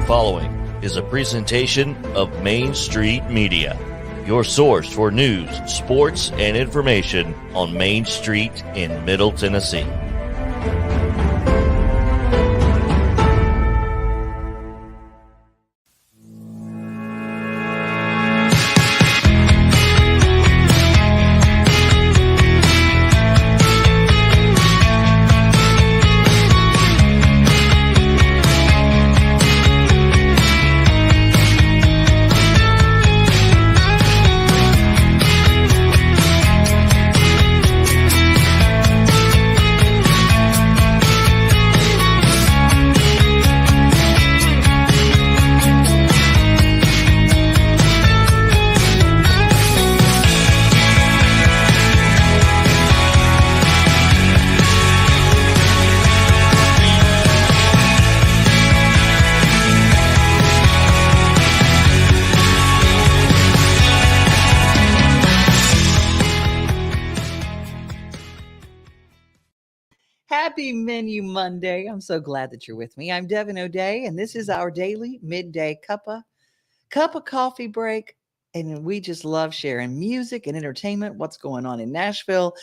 following is a presentation of Main Street Media, your source for news, sports, and information on Main Street in Middle Tennessee. Happy Menu Monday. I'm so glad that you're with me. I'm Devin O'Day, and this is our daily midday cup of coffee break. And we just love sharing music and entertainment, what's going on in Nashville.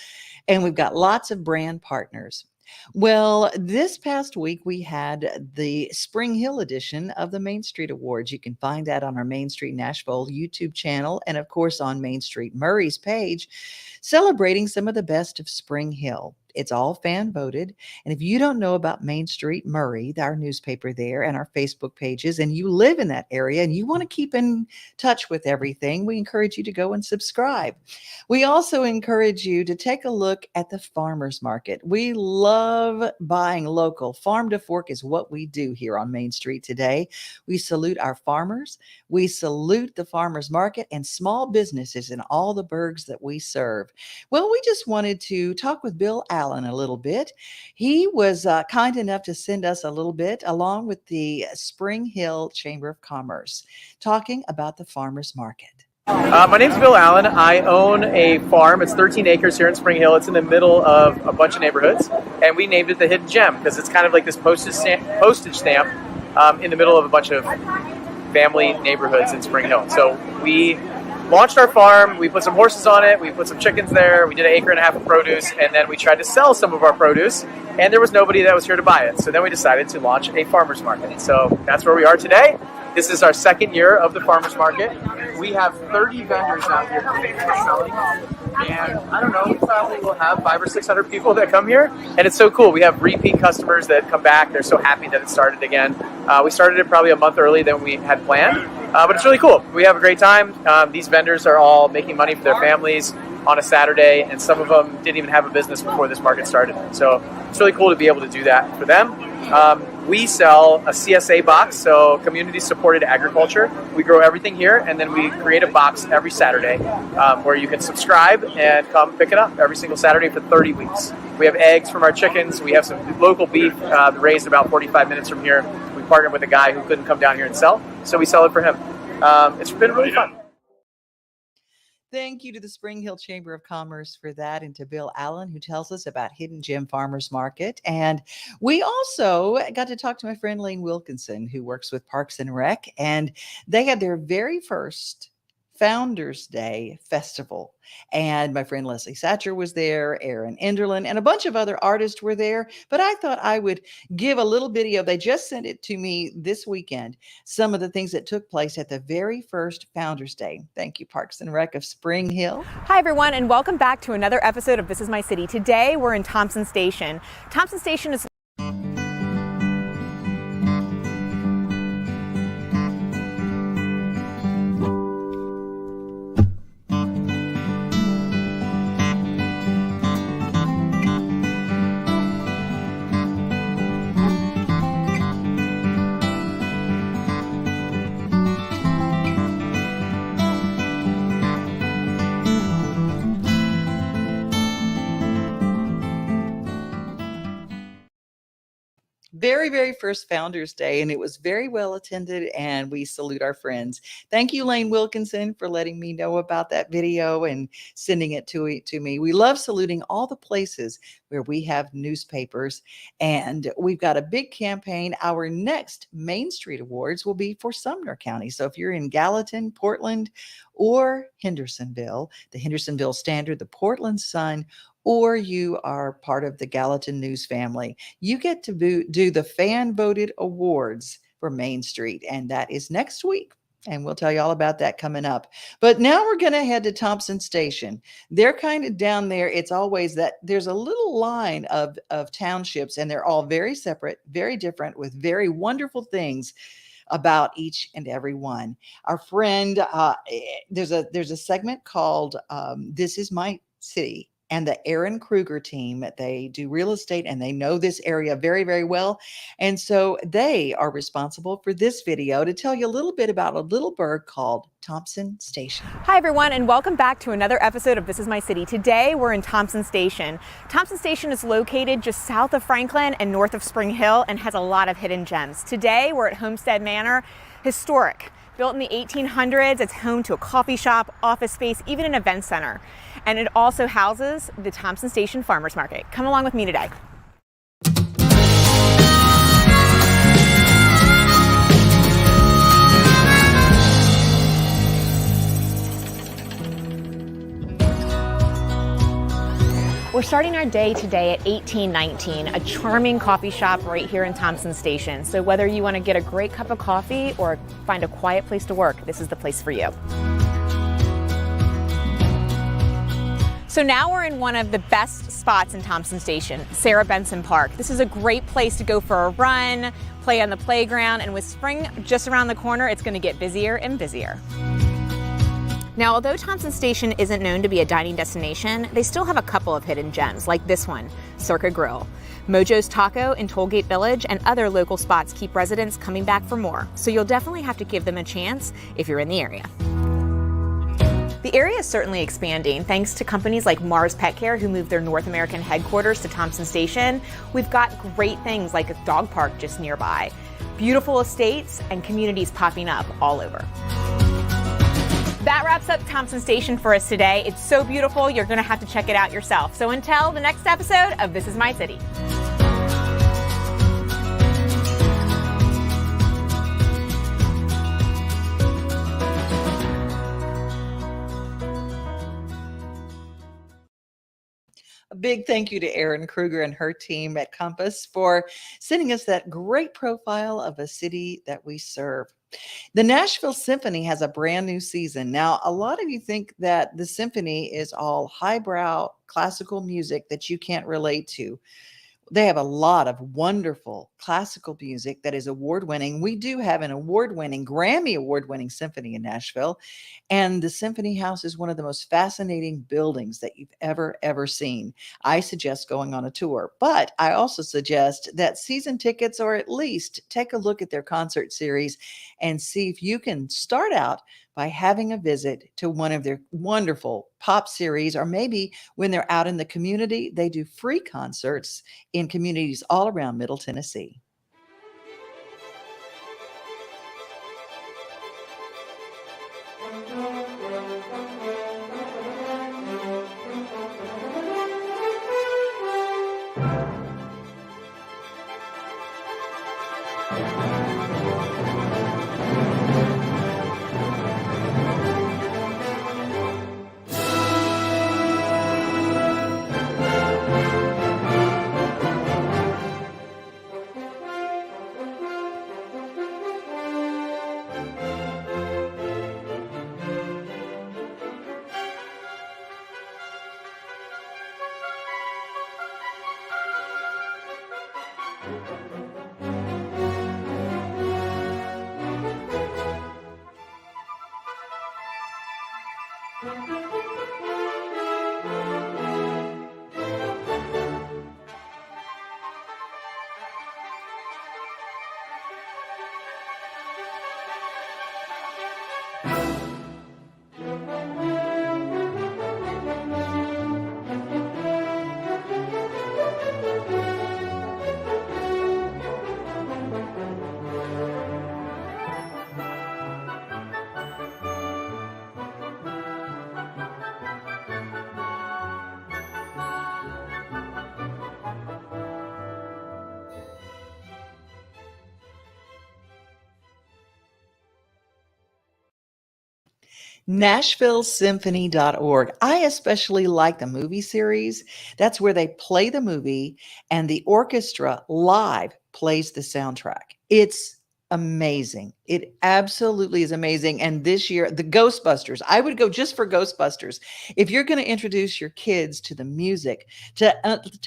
And we've got lots of brand partners. Well, this past week, we had the Spring Hill edition of the Main Street Awards. You can find that on our Main Street Nashville YouTube channel and, of course, on Main Street Murray's page, celebrating some of the best of Spring Hill. It's all fan voted. And if you don't know about Main Street Murray, our newspaper there, and our Facebook pages, and you live in that area and you want to keep in touch with everything, we encourage you to go and subscribe. We also encourage you to take a look at the farmers market. We love buying local. Farm to fork is what we do here on Main Street today. We salute our farmers. We salute the farmers market and small businesses in all the burgs that we serve. Well, we just wanted to talk with Bill Allen a little bit. He was kind enough to send us a little bit along with the Spring Hill Chamber of Commerce, talking about the farmers market. My name's Bill Allen. I own a farm. It's 13 acres here in Spring Hill. It's in the middle of a bunch of neighborhoods, and we named it the Hidden Gem because it's kind of like this postage stamp in the middle of a bunch of family neighborhoods in Spring Hill. So we launched our farm. We put some horses on it. We put some chickens there. We did 1.5 acres of produce, and then we tried to sell some of our produce, and there was nobody that was here to buy it. So then we decided to launch a farmer's market. So that's where we are today. This is our second year of the farmer's market. We have 30 vendors out here today selling, and I don't know, probably we'll have 500 or 600 people that come here, and it's so cool. We have repeat customers that come back. They're so happy that it started again. We started it probably a month early than we had planned, but it's really cool. We have a great time. These vendors are all making money for their families on a Saturday, and some of them didn't even have a business before this market started. So it's really cool to be able to do that for them. We sell a CSA box, so community supported agriculture. We grow everything here, and then we create a box every Saturday where you can subscribe and come pick it up every single Saturday for 30 weeks. We have eggs from our chickens. We have some local beef raised about 45 minutes from here. We partnered with a guy who couldn't come down here and sell, so we sell it for him. It's been really fun. Thank you to the Spring Hill Chamber of Commerce for that, and to Bill Allen, who tells us about Hidden Gem Farmers Market. And we also got to talk to my friend Lane Wilkinson, who works with Parks and Rec, and they had their very first Founders Day Festival. And my friend Leslie Satcher was there, Aaron Enderlin, and a bunch of other artists were there. But I thought I would give a little video. They just sent it to me this weekend. Some of the things that took place at the very first Founders Day. Thank you, Parks and Rec of Spring Hill. Hi, everyone, and welcome back to another episode of This Is My City. Today, we're in Thompson Station. Thompson Station is very, very first Founders Day, and it was very well attended, and we salute our friends. Thank you, Lane Wilkinson, for letting me know about that video and sending it to me. We love saluting all the places where we have newspapers, and we've got a big campaign. Our next Main Street Awards will be for Sumner County. So if you're in Gallatin, Portland, or Hendersonville, the Hendersonville Standard, the Portland Sun, or you are part of the Gallatin News family, you get to do the fan-voted awards for Main Street, and that is next week. And we'll tell you all about that coming up. But now we're going to head to Thompson Station. They're kind of down there. It's always that there's a little line of townships, and they're all very separate, very different, with very wonderful things about each and every one. Our friend, there's a segment called This Is My City. And the Aaron Kruger team, they do real estate and they know this area very, very well. And so they are responsible for this video to tell you a little bit about a little burg called Thompson Station. Hi everyone, and welcome back to another episode of This Is My City. Today we're in Thompson Station. Thompson Station is located just south of Franklin and north of Spring Hill and has a lot of hidden gems. Today we're at Homestead Manor, historic. Built in the 1800s, it's home to a coffee shop, office space, even an event center. And it also houses the Thompson Station Farmers Market. Come along with me today. We're starting our day today at 1819, a charming coffee shop right here in Thompson Station. So whether you want to get a great cup of coffee or find a quiet place to work, this is the place for you. So now we're in one of the best spots in Thompson Station, Sarah Benson Park. This is a great place to go for a run, play on the playground, and with spring just around the corner, it's going to get busier and busier. Now, although Thompson Station isn't known to be a dining destination, they still have a couple of hidden gems, like this one, Circa Grill. Mojo's Taco in Tollgate Village and other local spots keep residents coming back for more, so you'll definitely have to give them a chance if you're in the area. The area is certainly expanding thanks to companies like Mars Pet Care, who moved their North American headquarters to Thompson Station. We've got great things like a dog park just nearby, beautiful estates, and communities popping up all over. That wraps up Thompson Station for us today. It's so beautiful, you're going to have to check it out yourself. So until the next episode of This Is My City. A big thank you to Erin Kruger and her team at Compass for sending us that great profile of a city that we serve. The Nashville Symphony has a brand new season. Now, a lot of you think that the symphony is all highbrow classical music that you can't relate to. They have a lot of wonderful classical music that is award-winning. We do have an award-winning, Grammy award-winning symphony in Nashville. And the Symphony House is one of the most fascinating buildings that you've ever seen. I suggest going on a tour, but I also suggest that season tickets, or at least take a look at their concert series and see if you can start out by having a visit to one of their wonderful pop series, or maybe when they're out in the community, they do free concerts in communities all around Middle Tennessee. NashvilleSymphony.org. I especially like the movie series. That's where they play the movie and the orchestra live plays the soundtrack. It's amazing. It absolutely is amazing. And this year, the Ghostbusters, I would go just for Ghostbusters. If you're going to introduce your kids to the music, to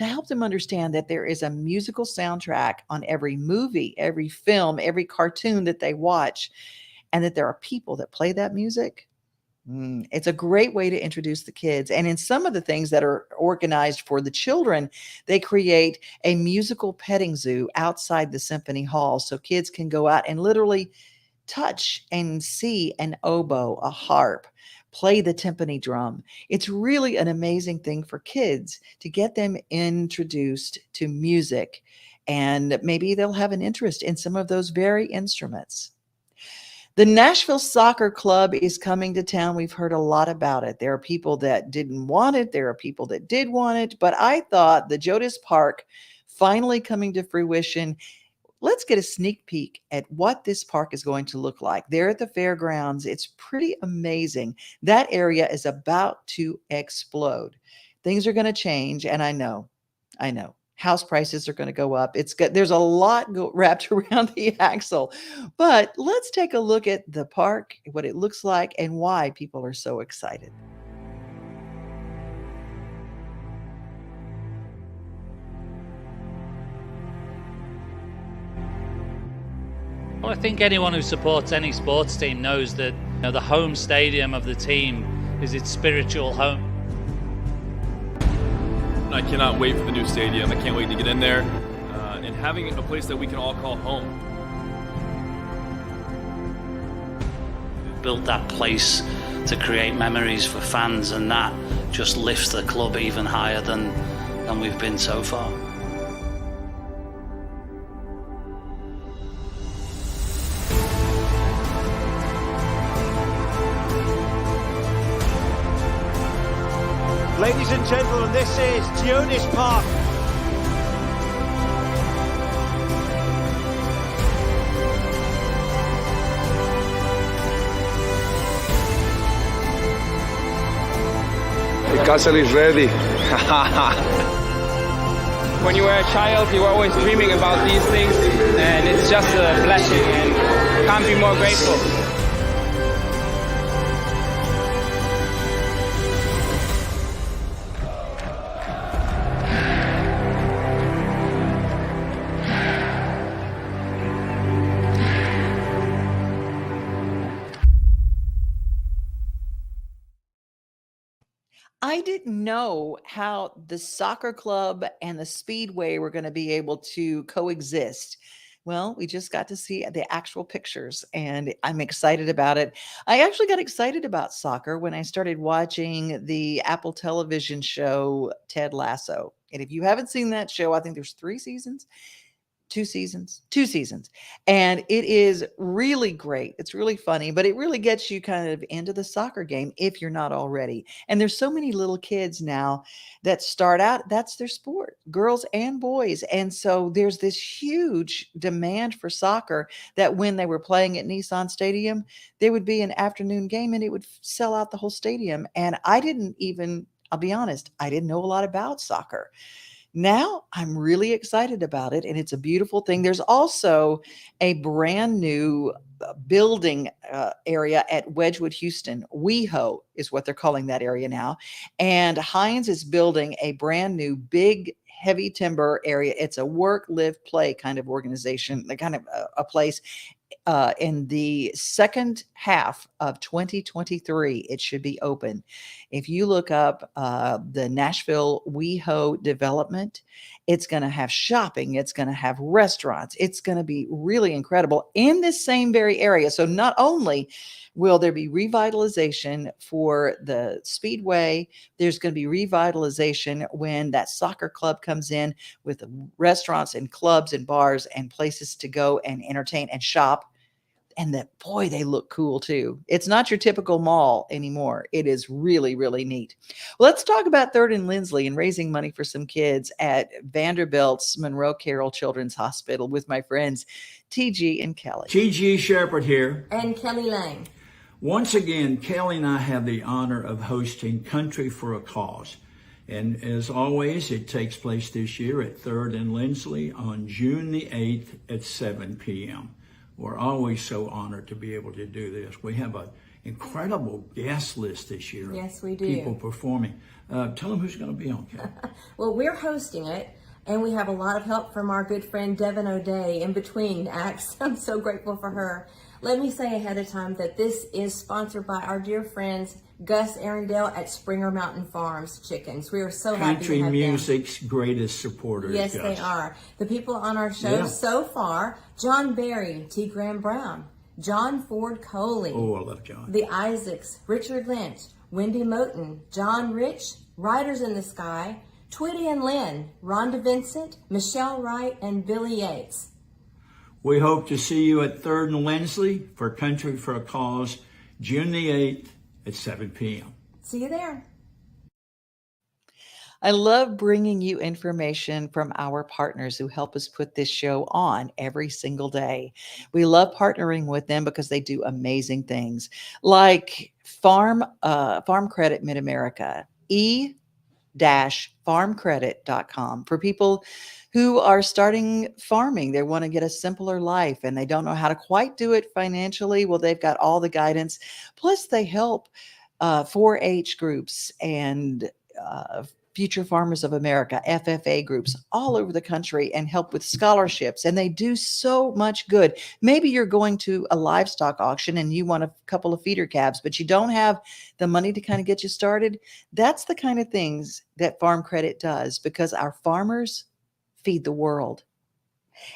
help them understand that there is a musical soundtrack on every movie, every film, every cartoon that they watch, and that there are people that play that music. It's a great way to introduce the kids. And in some of the things that are organized for the children, they create a musical petting zoo outside the Symphony Hall so kids can go out and literally touch and see an oboe, a harp, play the timpani drum. It's really an amazing thing for kids to get them introduced to music, and maybe they'll have an interest in some of those very instruments. The Nashville Soccer Club is coming to town. We've heard a lot about it. There are people that didn't want it. There are people that did want it. But I thought the Jodas Park finally coming to fruition. Let's get a sneak peek at what this park is going to look like. There at the fairgrounds, it's pretty amazing. That area is about to explode. Things are going to change, and I know. House prices are going to go up. There's a lot wrapped around the axle. But let's take a look at the park, what it looks like, and why people are so excited. Well, I think anyone who supports any sports team knows that the home stadium of the team is its spiritual home. I cannot wait for the new stadium. I can't wait to get in there and having a place that we can all call home. Built that place to create memories for fans, and that just lifts the club even higher than we've been so far. Ladies and gentlemen, this is Jodas Park. The castle is ready. When you were a child, you were always dreaming about these things, and it's just a blessing, and can't be more grateful. I didn't know how the soccer club and the speedway were going to be able to coexist. Well, we just got to see the actual pictures, and I'm excited about it. I actually got excited about soccer when I started watching the Apple television show Ted Lasso. And if you haven't seen that show, I think there's 2 seasons. And it is really great. It's really funny, but it really gets you kind of into the soccer game if you're not already. And there's so many little kids now that start out, that's their sport, girls and boys. And so there's this huge demand for soccer that when they were playing at Nissan Stadium, there would be an afternoon game and it would sell out the whole stadium. And I'll be honest, I didn't know a lot about soccer. Now I'm really excited about it, and it's a beautiful thing. There's also a brand new building area at Wedgwood, Houston. WeHo is what they're calling that area now. And Heinz is building a brand new big heavy timber area. It's a work, live, play kind of organization, the kind of a place. In the second half of 2023, it should be open. If you look up the Nashville WeHo development, it's going to have shopping. It's going to have restaurants. It's going to be really incredible in this same very area. So not only will there be revitalization for the Speedway, there's going to be revitalization when that soccer club comes in with restaurants and clubs and bars and places to go and entertain and shop. And boy, they look cool too. It's not your typical mall anymore. It is really, really neat. Well, let's talk about 3rd and Lindsley and raising money for some kids at Vanderbilt's Monroe Carroll Children's Hospital with my friends TG and Kelly. TG Shepherd here. And Kelly Lang. Once again, Kelly and I have the honor of hosting Country for a Cause. And as always, it takes place this year at 3rd and Lindsley on June the 8th at 7 p.m. We're always so honored to be able to do this. We have an incredible guest list this year. Yes, we do. People performing. Tell them who's going to be on, Kelly. Well, we're hosting it, and we have a lot of help from our good friend Devin O'Day in between acts. I'm so grateful for her. Let me say ahead of time that this is sponsored by our dear friends Gus Arendell at Springer Mountain Farms Chickens. We are so happy to Country have music's greatest supporters. Yes, Gus. they are. The people on our show so far: John Berry, T. Graham Brown, John Ford Coley. Oh, I love John. The Isaacs, Richard Lynch, Wendy Moten, John Rich, Riders in the Sky, Tweety and Lynn, Rhonda Vincent, Michelle Wright, and Billy Yates. We hope to see you at 3rd and Lindsley for Country for a Cause, June the 8th at 7 p.m. See you there. I love bringing you information from our partners who help us put this show on every single day. We love partnering with them because they do amazing things, like Farm Credit Mid-America, e-farmcredit.com, for people who are starting farming. They want to get a simpler life and they don't know how to quite do it financially. Well, they've got all the guidance. Plus, they help 4-H groups and Future Farmers of America, FFA groups all over the country, and help with scholarships. And they do so much good. Maybe you're going to a livestock auction and you want a couple of feeder calves, but you don't have the money to kind of get you started. That's the kind of things that Farm Credit does, because our farmers feed the world.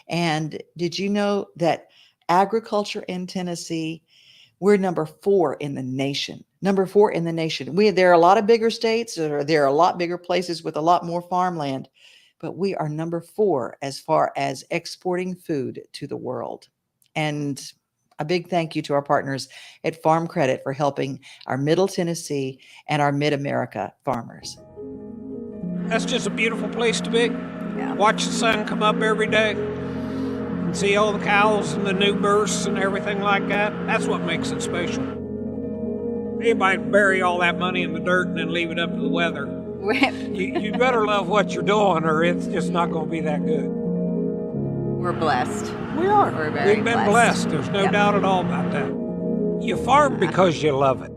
And did you know that agriculture in Tennessee, we're number 4 in the nation. Number 4 in the nation. There are a lot of bigger states, or there are a lot bigger places with a lot more farmland, but we are number 4 as far as exporting food to the world. And a big thank you to our partners at Farm Credit for helping our Middle Tennessee and our Mid-America farmers. That's just a beautiful place to be. Yeah. Watch the sun come up every day and see all the cows and the new births and everything like that. That's what makes it special. Anybody bury all that money in the dirt and then leave it up to the weather. You better love what you're doing, or it's just not going to be that good. We're blessed. We are. We're very We've been blessed. There's no doubt at all about that. You farm because you love it.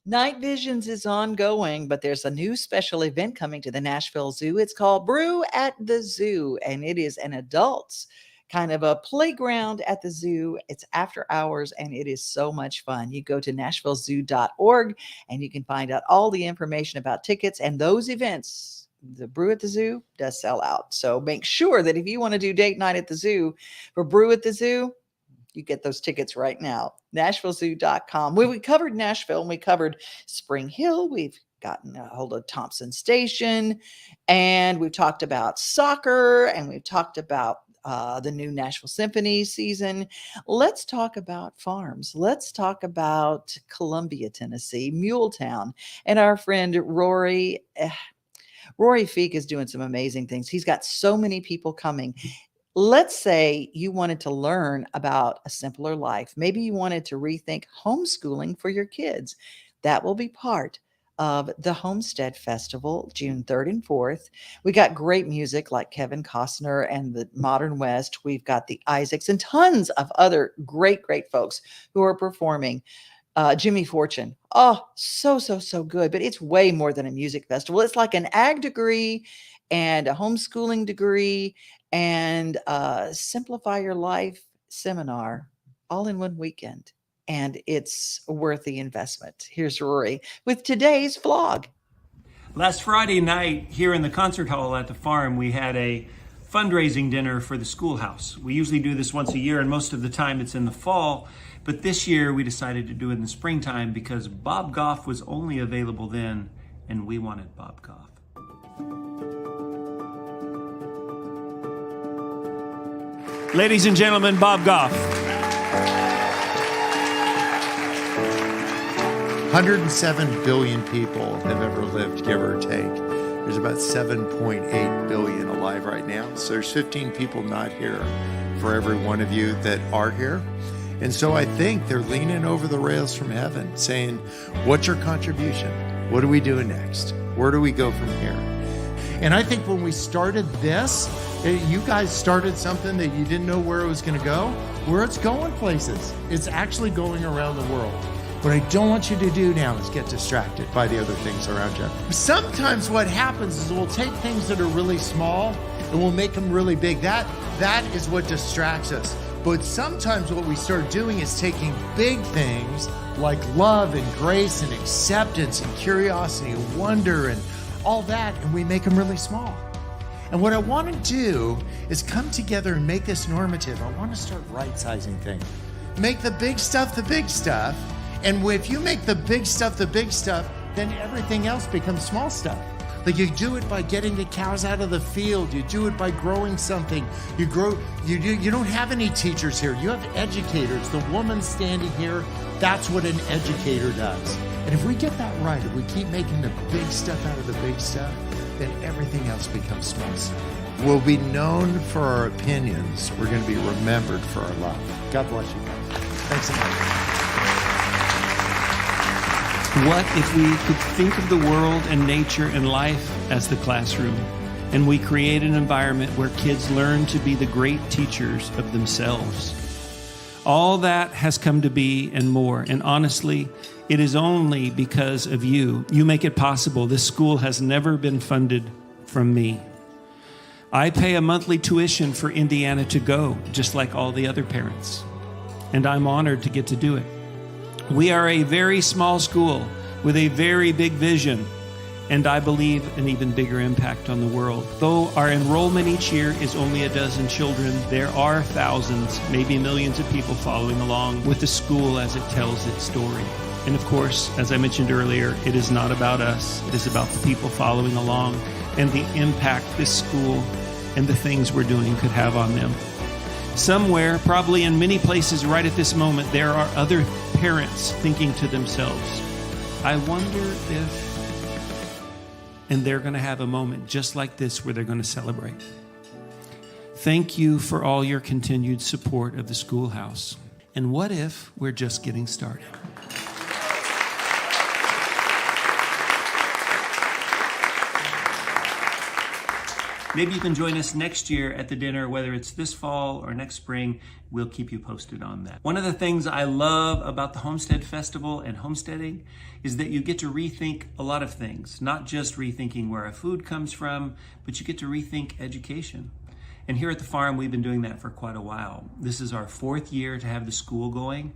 Night Visions is ongoing, but there's a new special event coming to the Nashville Zoo. It's called Brew at the Zoo, and it is an adults kind of a playground at the zoo. It's after hours, and it is so much fun. You go to nashvillezoo.org, and you can find out all the information about tickets and those events. The Brew at the Zoo does sell out. So make sure that if you want to do date night at the zoo for Brew at the Zoo, you get those tickets right now. NashvilleZoo.com. We covered Nashville, and we covered Spring Hill. We've gotten a hold of Thompson Station, and we've talked about soccer, and we've talked about the new Nashville Symphony season. Let's talk about farms. Let's talk about Columbia, Tennessee, Muletown, and our friend Rory. Rory Feek is doing some amazing things. He's got so many people coming. Let's say you wanted to learn about a simpler life. Maybe you wanted to rethink homeschooling for your kids. That will be part of the Homestead Festival, June 3rd and 4th. We got great music like Kevin Costner and the Modern West. We've got the Isaacs and tons of other great folks who are performing. Jimmy Fortune. Oh, so good. But it's way more than a music festival. It's like an ag degree and a homeschooling degree and a Simplify Your Life seminar all in one weekend. And it's worth the investment. Here's Rory with today's vlog. Last Friday night here in the concert hall at the farm, we had a fundraising dinner for the schoolhouse. We usually do this once a year, and most of the time it's in the fall, but this year we decided to do it in the springtime because Bob Goff was only available then, and we wanted Bob Goff. Ladies and gentlemen, Bob Goff. 107 billion people have ever lived, give or take. There's about 7.8 billion alive right now. So there's 15 people not here for every one of you that are here. And so I think they're leaning over the rails from heaven saying, what's your contribution? What are we doing next? Where do we go from here? And I think when we started this, you guys started something that you didn't know where it was going to go. Where it's going places. It's actually going around the world. What I don't want you to do now is get distracted by the other things around you. Sometimes what happens is we'll take things that are really small and we'll make them really big. That is what distracts us. But sometimes what we start doing is taking big things like love and grace and acceptance and curiosity and wonder and all that, and we make them really small. And what I want to do is come together and make this normative. I want to start right-sizing things. Make the big stuff the big stuff. And if you make the big stuff the big stuff, then everything else becomes small stuff. Like you do it by getting the cows out of the field. You do it by growing something. You don't have any teachers here. You have educators. The woman standing here, that's what an educator does. And if we get that right, if we keep making the big stuff out of the big stuff, then everything else becomes small stuff. We'll be known for our opinions. We're going to be remembered for our love. God bless you guys. Thanks so much. What if we could think of the world and nature and life as the classroom, and we create an environment where kids learn to be the great teachers of themselves? All that has come to be and more, and honestly, it is only because of you. You make it possible. This school has never been funded from me. I pay a monthly tuition for Indiana to go, just like all the other parents, and I'm honored to get to do it. We are a very small school with a very big vision, and I believe an even bigger impact on the world. Though our enrollment each year is only a dozen children, there are thousands, maybe millions of people following along with the school as it tells its story. And of course, as I mentioned earlier, it is not about us. It is about the people following along and the impact this school and the things we're doing could have on them. Somewhere, probably in many places right at this moment, there are other parents thinking to themselves, I wonder if... And they're going to have a moment just like this where they're going to celebrate. Thank you for all your continued support of the schoolhouse. And what if we're just getting started? Maybe you can join us next year at the dinner, whether it's this fall or next spring. We'll keep you posted on that. One of the things I love about the Homestead Festival and homesteading is that you get to rethink a lot of things, not just rethinking where our food comes from, but you get to rethink education. And here at the farm, we've been doing that for quite a while. This is our 4th year to have the school going,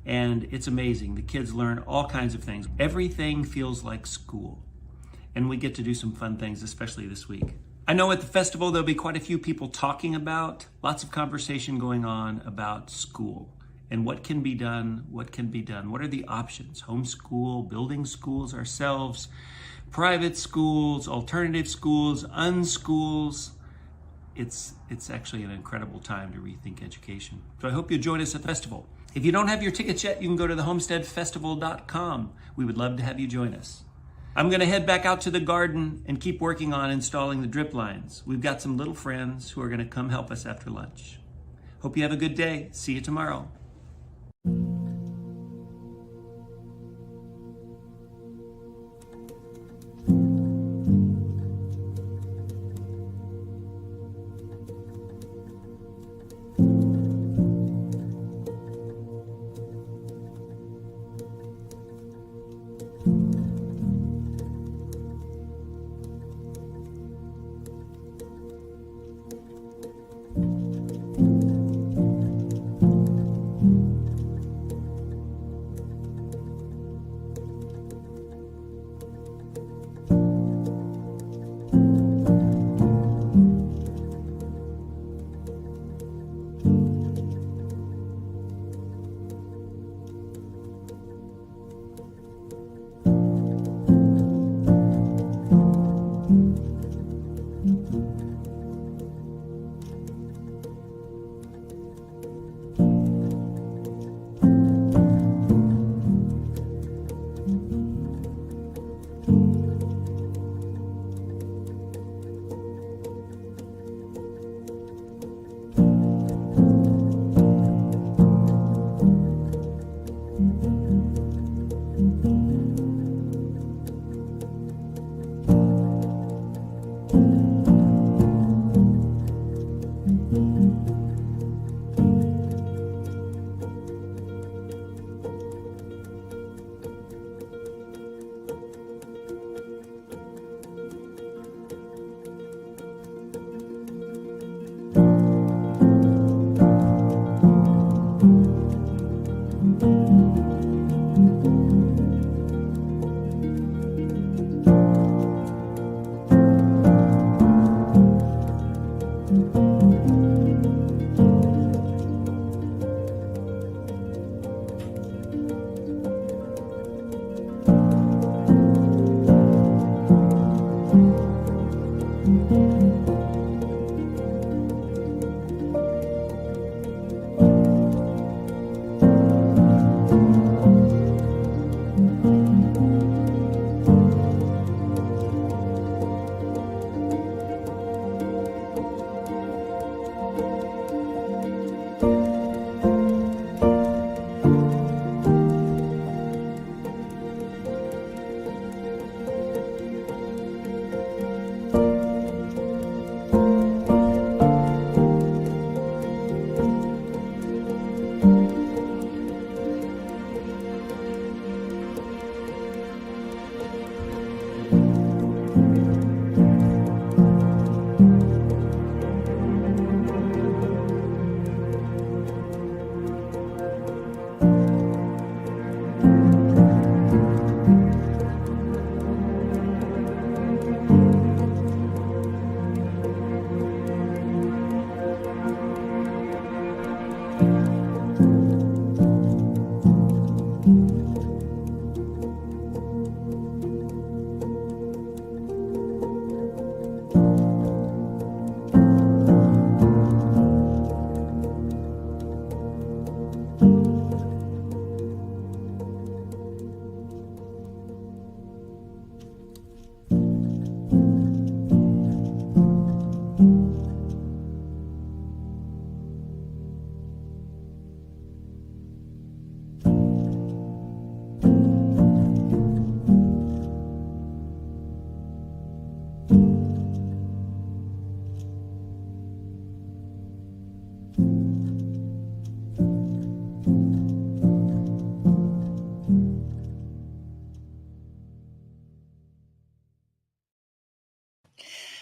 and it's amazing. The kids learn all kinds of things. Everything feels like school, and we get to do some fun things, especially this week. I know at the festival there'll be quite a few people talking about, lots of conversation going on about school and what can be done, what are the options? Homeschool, building schools ourselves, private schools, alternative schools, unschools. It's actually an incredible time to rethink education. So I hope you'll join us at the festival. If you don't have your tickets yet, you can go to thehomesteadfestival.com. We would love to have you join us. I'm going to head back out to the garden and keep working on installing the drip lines. We've got some little friends who are going to come help us after lunch. Hope you have a good day. See you tomorrow.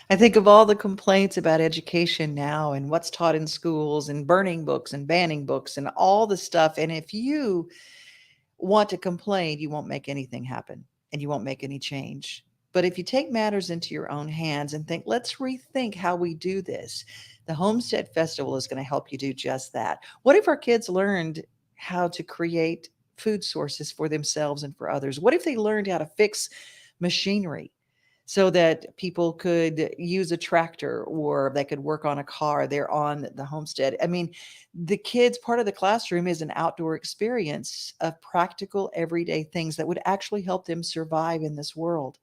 I think of all the complaints about education now and what's taught in schools and burning books and banning books and all the stuff. And if you want to complain, you won't make anything happen and you won't make any change. But if you take matters into your own hands and think, let's rethink how we do this, the Homestead Festival is going to help you do just that. What if our kids learned how to create food sources for themselves and for others? What if they learned how to fix machinery so that people could use a tractor or they could work on a car there on the homestead? I mean, the kids, part of the classroom is an outdoor experience of practical everyday things that would actually help them survive in this world.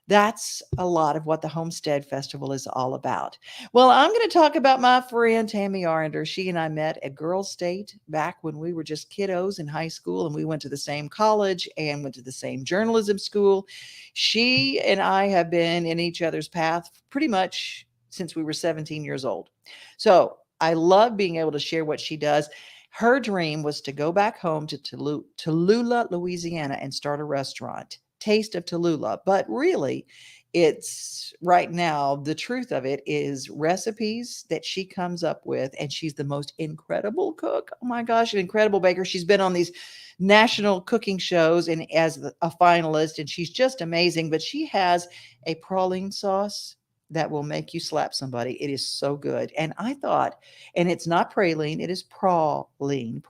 That's a lot of what the Homestead Festival is all about. Well, I'm going to talk about my friend Tammi Arender. She and I met at Girls State back when we were just kiddos in high school, and we went to the same college and went to the same journalism school. She and I have been in each other's path pretty much since we were 17 years old. So I love being able to share what she does. Her dream was to go back home to Tallulah, Louisiana, and start a restaurant. Taste of Tallulah. But really, it's right now, the truth of it is recipes that she comes up with, and she's the most incredible cook. Oh my gosh, an incredible baker. She's been on these national cooking shows and as a finalist, and she's just amazing. But she has a praline sauce that will make you slap somebody. It is so good. And I thought, and it's not praline, it is praline,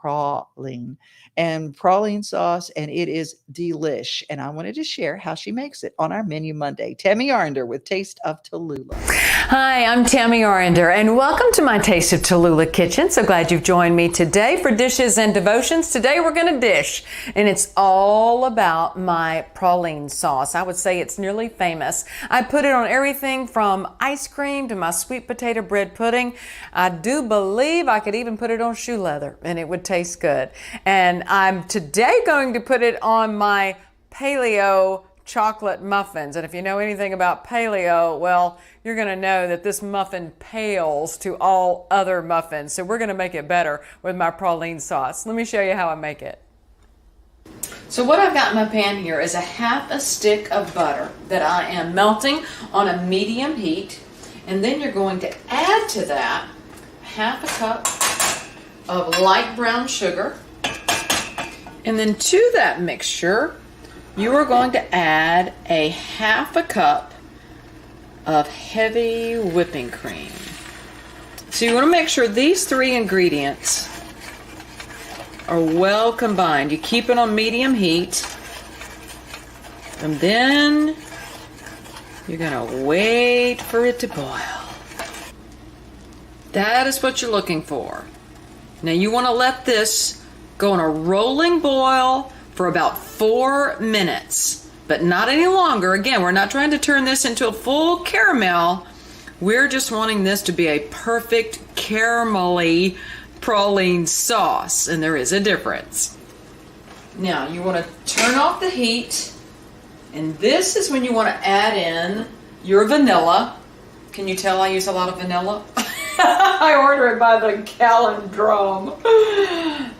and praline sauce, and it is delish. And I wanted to share how she makes it on our menu Monday. Tammi Arender with Taste of Tallulah. Hi, I'm Tammi Arender, and welcome to my Taste of Tallulah kitchen. So glad you've joined me today for Dishes and Devotions. Today we're going to dish, and it's all about my praline sauce. I would say it's nearly famous. I put it on everything from ice cream to my sweet potato bread pudding. I do believe I could even put it on shoe leather, and it would taste good. And I'm today going to put it on my paleo chocolate muffins. And if you know anything about paleo, well, you're going to know that this muffin pales to all other muffins. So we're going to make it better with my praline sauce. Let me show you how I make it. So what I've got in my pan here is a half a stick of butter that I am melting on a medium heat. And then you're going to add to that half a cup of light brown sugar. And then to that mixture, you are going to add a half a cup of heavy whipping cream. So you want to make sure these three ingredients are well combined. You keep it on medium heat, and then you're going to wait for it to boil. That is what you're looking for. Now you want to let this go on a rolling boil for about 4 minutes, but not any longer. Again, we're not trying to turn this into a full caramel. We're just wanting this to be a perfect caramelly praline sauce, and there is a difference. Now, you want to turn off the heat, and this is when you want to add in your vanilla. Can you tell I use a lot of vanilla? I order it by the gallon drum.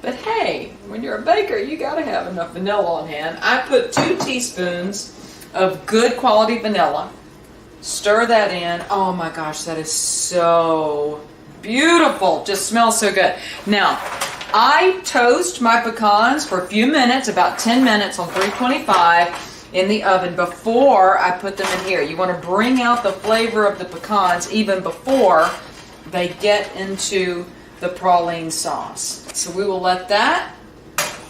But hey, when you're a baker, you gotta have enough vanilla on hand. I put 2 teaspoons of good quality vanilla. Stir that in. Oh my gosh, that is so beautiful. Just smells so good. Now, I toast my pecans for a few minutes, about 10 minutes on 325 in the oven before I put them in here. You want to bring out the flavor of the pecans even before they get into the praline sauce. So we will let that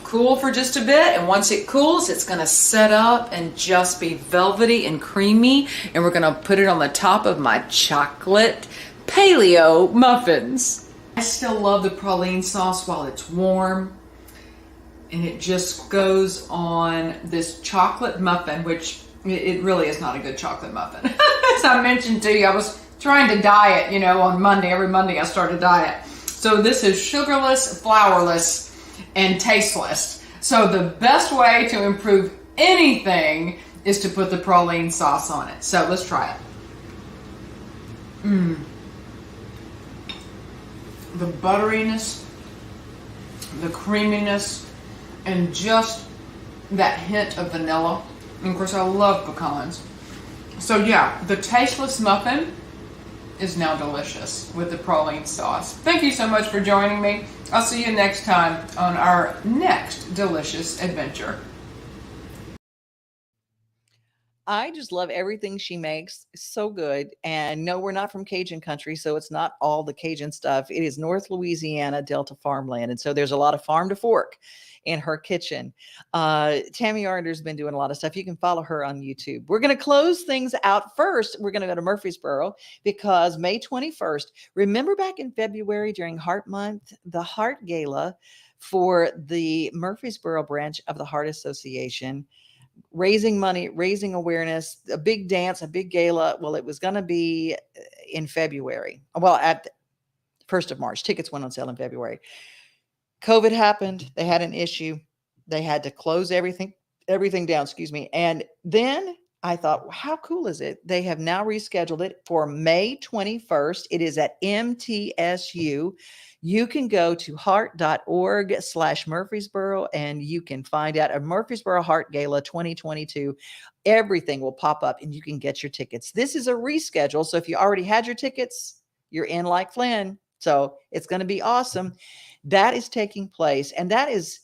cool for just a bit, and once it cools, it's going to set up and just be velvety and creamy, and we're going to put it on the top of my chocolate paleo muffins. I still love the praline sauce while it's warm, and it just goes on this chocolate muffin, which it really is not a good chocolate muffin. As I mentioned to you, I was trying to diet, on Monday. Every Monday I start a diet. So this is sugarless, flourless, and tasteless. So the best way to improve anything is to put the praline sauce on it. So let's try it. The butteriness, the creaminess, and just that hint of vanilla. And of course I love pecans. So yeah, the tasteless muffin is now delicious with the praline sauce. Thank you so much for joining me. I'll see you next time on our next delicious adventure. I just love everything she makes. It's so good. And no, we're not from Cajun country, so it's not all the Cajun stuff. It is North Louisiana Delta farmland. And so there's a lot of farm to fork in her kitchen. Tammi Arender has been doing a lot of stuff. You can follow her on YouTube. We're going to close things out first. We're going to go to Murfreesboro because May 21st, remember back in February during Heart Month, the Heart Gala for the Murfreesboro branch of the Heart Association, raising money, raising awareness, a big dance, a big gala. Well, it was going to be in February. Well, at 1st of March. Tickets went on sale in February. COVID happened. They had an issue. They had to close everything down, And then I thought, how cool is it? They have now rescheduled it for May 21st. It is at MTSU. You can go to heart.org/Murfreesboro and you can find out a Murfreesboro Heart Gala 2022. Everything will pop up and you can get your tickets. This is a reschedule. So if you already had your tickets, you're in like Flynn. So it's going to be awesome. That is taking place. And that is,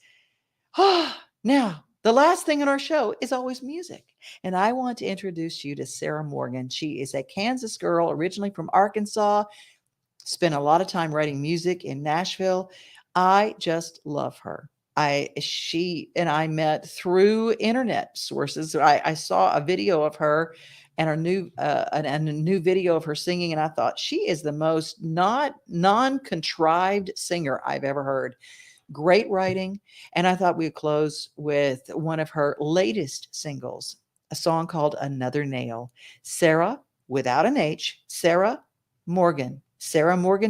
now the last thing in our show is always music. And I want to introduce you to Sarah Morgan. She is a Kansas girl, originally from Arkansas, spent a lot of time writing music in Nashville. I just love her. She and I met through internet sources. I saw a video of her and a new video of her singing, and I thought she is the most non-contrived singer I've ever heard. Great writing, and I thought we'd close with one of her latest singles, a song called Another Nail. Sarah, without an H, Sarah Morgan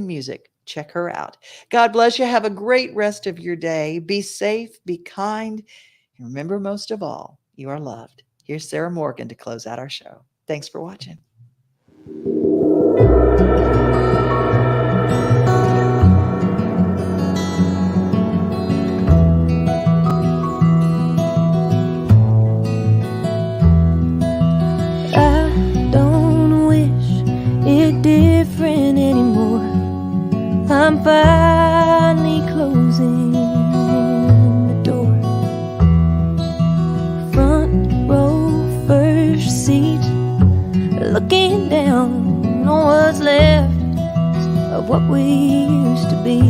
Music. Check her out. God bless you. Have a great rest of your day. Be safe, be kind, and remember, most of all, you are loved. Here's Sarah Morgan to close out our show. Thanks for watching. Different anymore. I'm finally closing the door. Front row, first seat, looking down on what's left of what we used to be.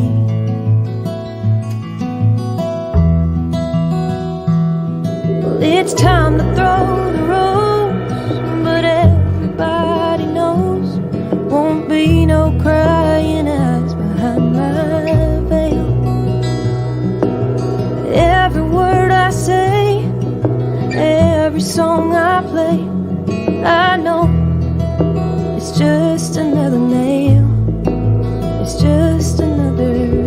Well, it's time to throw the rose, but everybody knows won't be no crying eyes behind my veil. Every word I say, every song I play, I know it's just another nail. It's just another nail.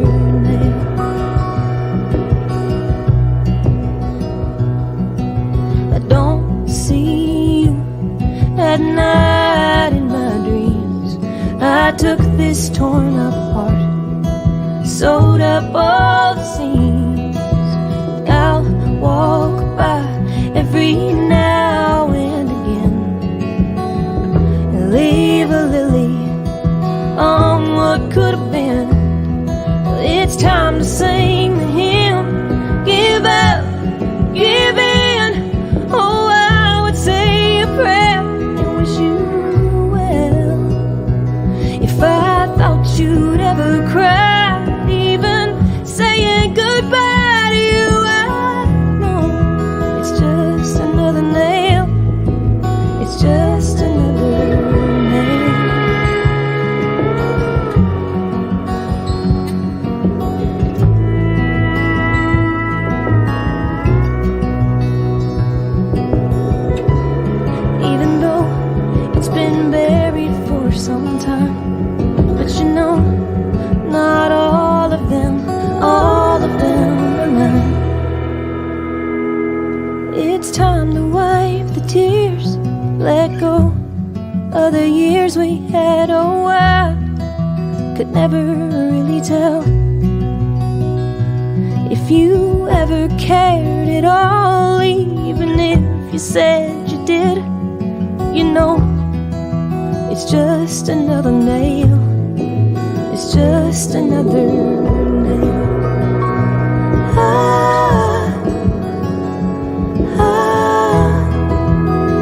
I don't see you at night in my dreams. I took this torn up heart, sewed up all the seams. I'll walk by every now and again and leave a lily on what could have been. It's time to sing the hymn, give up, give in. Oh, I would say a prayer and wish you well. If I thought you'd ever cry, even saying goodbye to you, I know it's just another nail. It's just another nail. Even though it's been buried for some time, but you know, not all of them are mine. It's time to wipe the tears, let go of the years we had. Oh, I could never really tell if you ever cared at all, even if you said you did. you know, it's just another nail. It's just another nail.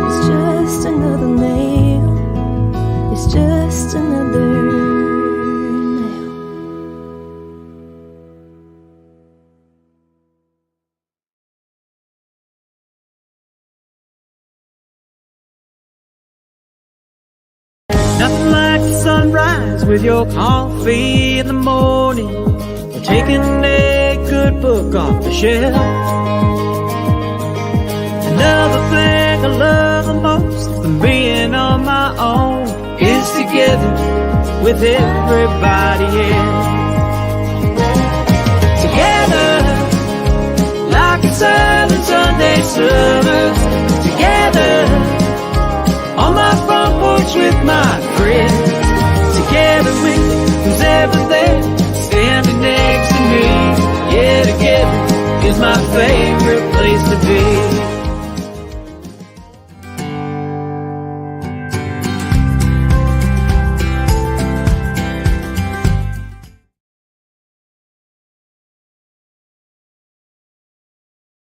It's just another nail. It's just another nail. Nothing like the sunrise with your coffee in the morning, or taking a good book off the shelf. Another thing I love the most than being on my own is together with everybody else. Together, like a silent Sunday summer. Together, on my front porch with my friends. Together with who's ever there, standing next to me. Yeah, together is my favorite place to be.